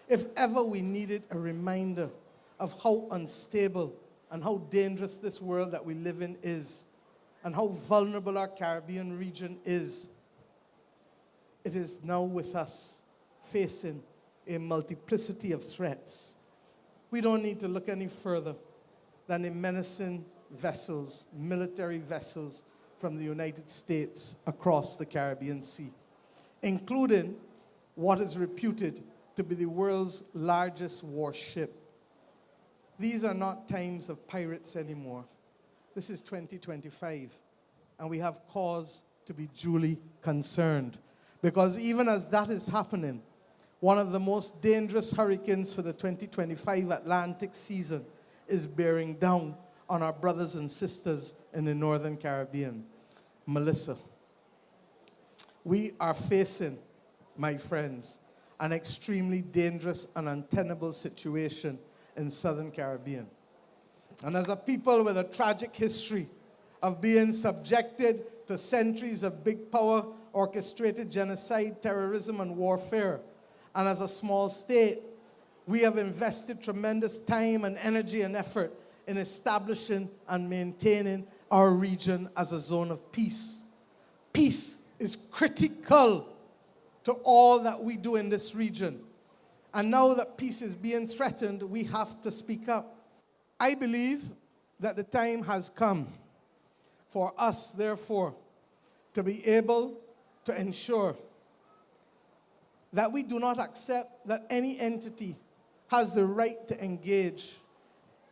If ever we needed a reminder of how unstable and how dangerous this world that we live in is, and how vulnerable our Caribbean region is, it is now with us, facing a multiplicity of threats. We don't need to look any further than the menacing vessels, military vessels from the United States across the Caribbean Sea, including what is reputed to be the world's largest warship. These are not times of pirates anymore. This is 2025, and we have cause to be duly concerned, because even as that is happening, one of the most dangerous hurricanes for the 2025 Atlantic season is bearing down on our brothers and sisters in the Northern Caribbean. Melissa. We are facing, my friends, an extremely dangerous and untenable situation in Southern Caribbean. And as a people with a tragic history of being subjected to centuries of big power, orchestrated genocide, terrorism, and warfare, and as a small state, we have invested tremendous time and energy and effort in establishing and maintaining our region as a zone of peace. Peace is critical to all that we do in this region. And now that peace is being threatened, we have to speak up. I believe that the time has come for us, therefore, to be able to ensure that we do not accept that any entity has the right to engage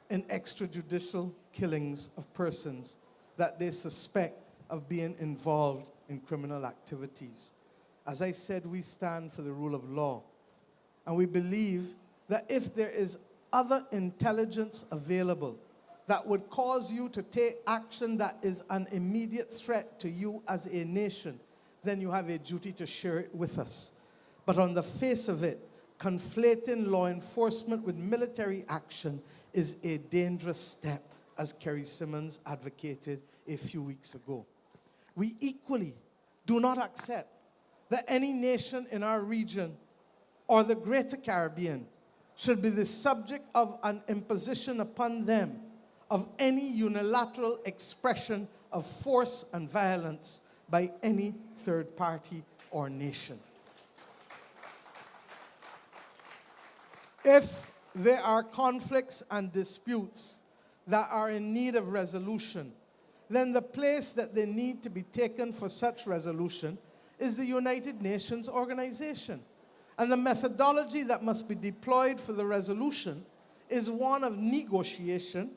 in extrajudicial killings of persons that they suspect of being involved in criminal activities. As I said, we stand for the rule of law. And we believe that if there is other intelligence available that would cause you to take action that is an immediate threat to you as a nation, then you have a duty to share it with us. But on the face of it, conflating law enforcement with military action is a dangerous step, as Kerry Simmons advocated a few weeks ago. We equally do not accept that any nation in our region or the Greater Caribbean should be the subject of an imposition upon them of any unilateral expression of force and violence by any third party or nation. If there are conflicts and disputes that are in need of resolution, then the place that they need to be taken for such resolution is the United Nations organization. And the methodology that must be deployed for the resolution is one of negotiation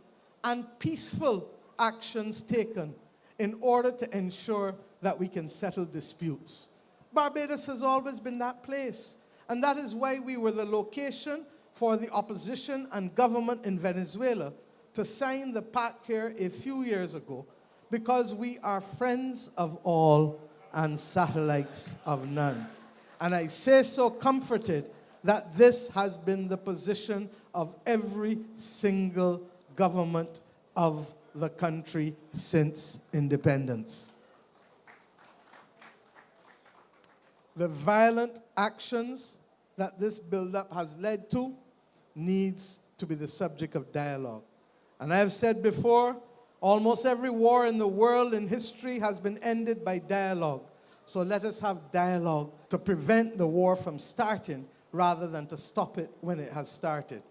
and peaceful actions taken in order to ensure that we can settle disputes. Barbados has always been that place, and that is why we were the location for the opposition and government in Venezuela to sign the pact here a few years ago, because we are friends of all and satellites of none. And I say so comforted that this has been the position of every single government of the country since independence. The violent actions that this buildup has led to needs to be the subject of dialogue. And I have said before, almost every war in the world in history has been ended by dialogue. So let us have dialogue to prevent the war from starting rather than to stop it when it has started.